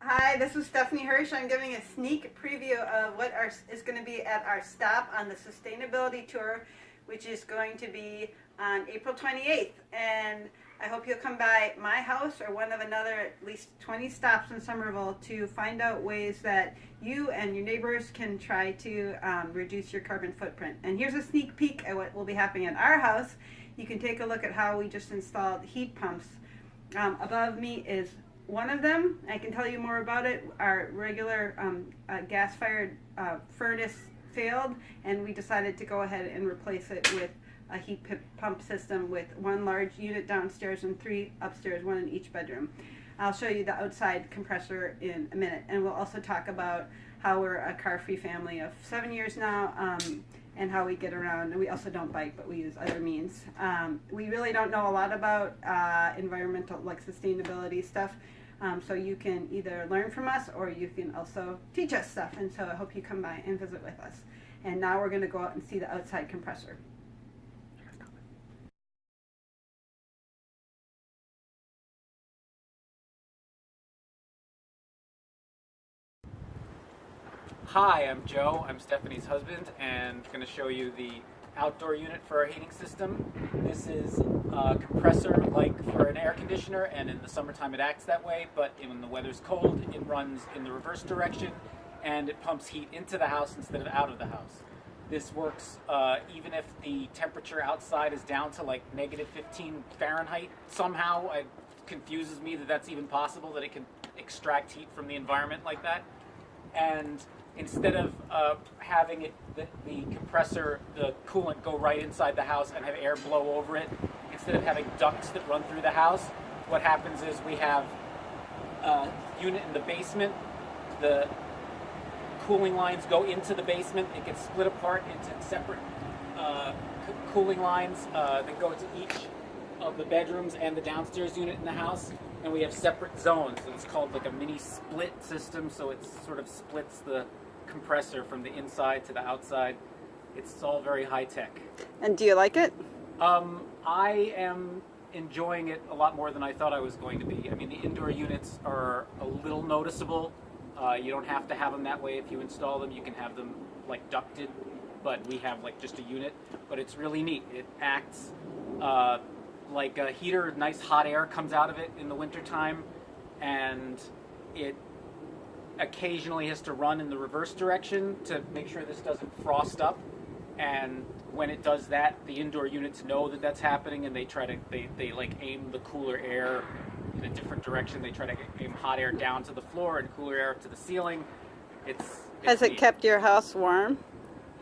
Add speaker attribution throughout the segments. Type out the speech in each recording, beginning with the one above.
Speaker 1: Hi, this is Stephanie Hirsch. I'm giving a sneak preview of what is going to be at our stop on the Sustainability Tour, which is going to be on April 28th. And I hope you'll come by my house or one of another at least 20 stops in Somerville to find out ways that you and your neighbors can try to reduce your carbon footprint. And here's a sneak peek at what will be happening at our house. You can take a look at how we just installed heat pumps. Above me is one of them. I can tell you more about it. Our regular gas-fired furnace failed, and we decided to go ahead and replace it with a heat pump system with one large unit downstairs and 3 upstairs, 1 in each bedroom. I'll show you the outside compressor in a minute, and we'll also talk about how we're a car-free family of 7 years now, and how we get around. And we also don't bike, but we use other means. We really don't know a lot about environmental, like sustainability stuff. So you can either learn from us or you can also teach us stuff. And so I hope you come by and visit with us. And now we're going to go out and see the outside compressor.
Speaker 2: Hi, I'm Joe. I'm Stephanie's husband, and I'm going to show you the outdoor unit for our heating system. This is a compressor like for an air conditioner, and in the summertime it acts that way, but when the weather's cold, it runs in the reverse direction, and it pumps heat into the house instead of out of the house. This works even if the temperature outside is down to like -15 Fahrenheit. Somehow it confuses me that that's even possible, that it can extract heat from the environment like that. And instead of having the compressor, the coolant go right inside the house and have air blow over it, instead of having ducts that run through the house, what happens is we have a unit in the basement. The cooling lines go into the basement. It gets split apart into separate cooling lines that go to each of the bedrooms and the downstairs unit in the house. And we have separate zones. It's called like a mini split system, so it sort of splits the compressor from the inside to the outside. It's all very high tech.
Speaker 1: And do you like it?
Speaker 2: I am enjoying it a lot more than I thought I was going to be. I mean, the indoor units are a little noticeable. You don't have to have them that way if you install them. You can have them like ducted, but we have like just a unit. But it's really neat. It acts like a heater. Nice hot air comes out of it in the wintertime, and it occasionally has to run in the reverse direction to make sure this doesn't frost up. And when it does that, the indoor units know that that's happening, and they try to they like aim the cooler air in a different direction. They try to aim hot air down to the floor and cooler air up to the ceiling.
Speaker 1: Has it
Speaker 2: neat.
Speaker 1: kept your house warm?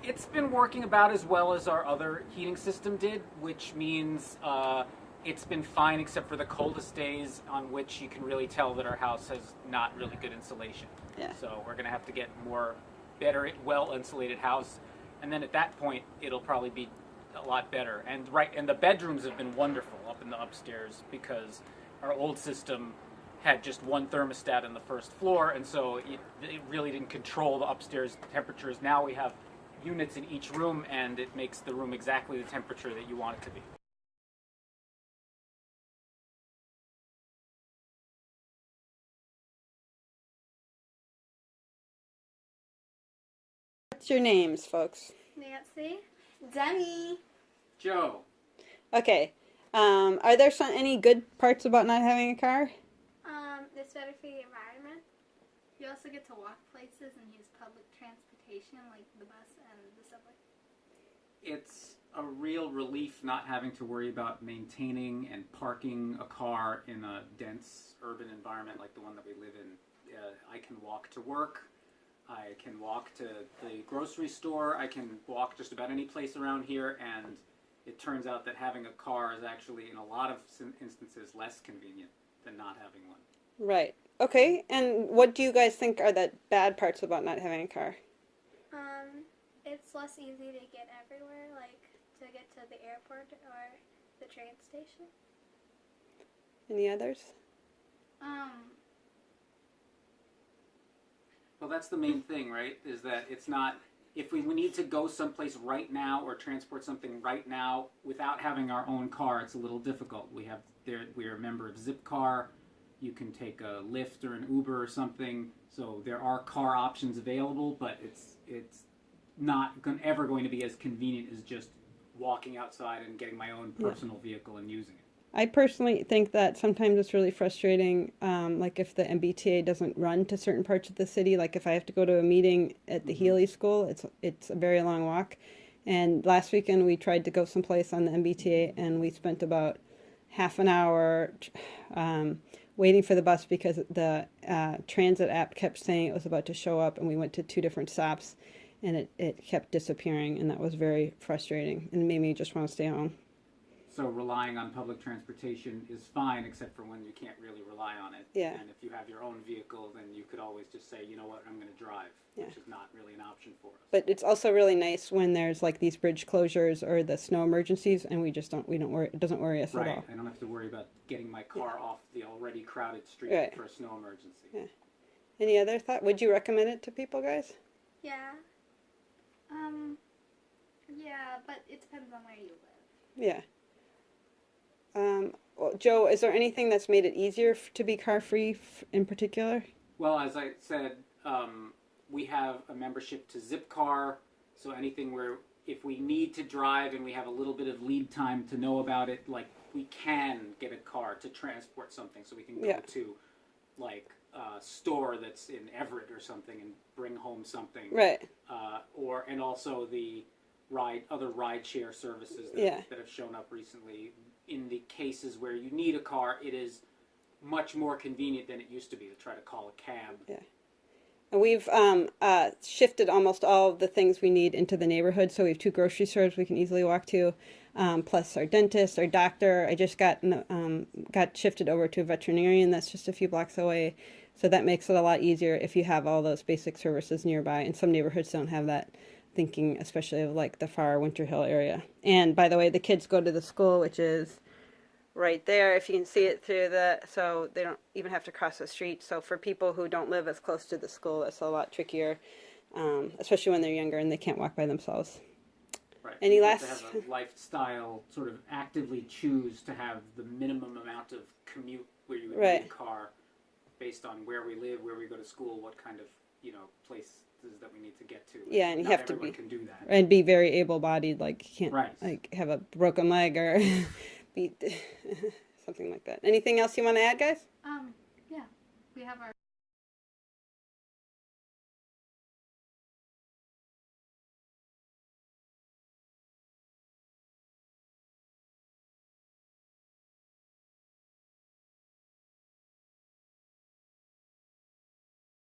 Speaker 2: It's been working about as well as our other heating system did, which means it's been fine except for the coldest days, on which you can really tell that our house has not really good insulation.
Speaker 1: Yeah.
Speaker 2: So we're going to have to get more better, well-insulated house, and then at that point it'll probably be a lot better. And the bedrooms have been wonderful up in the upstairs, because our old system had just one thermostat on the first floor, and so it really didn't control the upstairs temperatures. Now we have units in each room, and it makes the room exactly the temperature that you want it to be.
Speaker 1: What's your names, folks?
Speaker 3: Nancy. Demi.
Speaker 2: Joe.
Speaker 1: Okay. Are there any good parts about not having a car?
Speaker 3: It's better for the environment. You also get to walk places and use public transportation like the bus and the subway.
Speaker 2: It's a real relief not having to worry about maintaining and parking a car in a dense urban environment like the one that we live in. I can walk to work. I can walk to the grocery store. I can walk just about any place around here, and it turns out that having a car is actually, in a lot of instances, less convenient than not having one.
Speaker 1: Right. Okay. And what do you guys think are the bad parts about not having a car?
Speaker 3: It's less easy to get everywhere, like to get to the airport or the train station.
Speaker 1: Any others?
Speaker 2: Well, that's the main thing, right? Is that it's not, if we need to go someplace right now or transport something right now without having our own car, it's a little difficult. We're a member of Zipcar. you can take a Lyft or an Uber or something. So there are car options available, but it's not ever going to be as convenient as just walking outside and getting my own personal vehicle and using it.
Speaker 1: I personally think that sometimes it's really frustrating, like if the MBTA doesn't run to certain parts of the city. Like if I have to go to a meeting at the Healy School, it's a very long walk. And last weekend we tried to go someplace on the MBTA, and we spent about half an hour waiting for the bus because the transit app kept saying it was about to show up, and we went to 2 different stops, and it kept disappearing, and that was very frustrating and made me just want to stay home.
Speaker 2: So relying on public transportation is fine, except for when you can't really rely on it.
Speaker 1: Yeah.
Speaker 2: And if you have your own vehicle, then you could always just say, you know what, I'm going to drive, which is not really an option for us.
Speaker 1: But it's also really nice when there's like these bridge closures or the snow emergencies, and we don't worry. It doesn't worry us at all.
Speaker 2: Right. I don't have to worry about getting my car off the already crowded street for a snow emergency.
Speaker 1: Yeah. Any other thought? Would you recommend it to people, guys?
Speaker 3: Yeah. Yeah, but it depends on where you live.
Speaker 1: Yeah. Well, Joe, is there anything that's made it easier to be car-free in particular?
Speaker 2: Well, as I said, we have a membership to Zipcar, so anything where if we need to drive and we have a little bit of lead time to know about it, like we can get a car to transport something, so we can go to like a store that's in Everett or something and bring home something.
Speaker 1: Right.
Speaker 2: And also the other ride-share services that have shown up recently. In the cases where you need a car, it is much more convenient than it used to be to try to call a cab.
Speaker 1: Yeah. And we've shifted almost all of the things we need into the neighborhood. So we have 2 grocery stores we can easily walk to, plus our dentist, our doctor. I just got shifted over to a veterinarian that's just a few blocks away. So that makes it a lot easier if you have all those basic services nearby. And some neighborhoods don't have that, thinking especially of like the far Winter Hill area. And by the way, the kids go to the school, which is right there, if you can see it through so they don't even have to cross the street. So for people who don't live as close to the school, it's a lot trickier, especially when they're younger and they can't walk by themselves.
Speaker 2: Right.
Speaker 1: Any last?
Speaker 2: To have a lifestyle, sort of actively choose to have the minimum amount of commute where you would need a car, based on where we live, where we go to school, what kind of places that we need to get to.
Speaker 1: Yeah, and you have to
Speaker 2: can do that.
Speaker 1: And be very able-bodied, like you can't like have a broken leg or be something like that. Anything else you want to add, guys?
Speaker 3: Yeah, we have our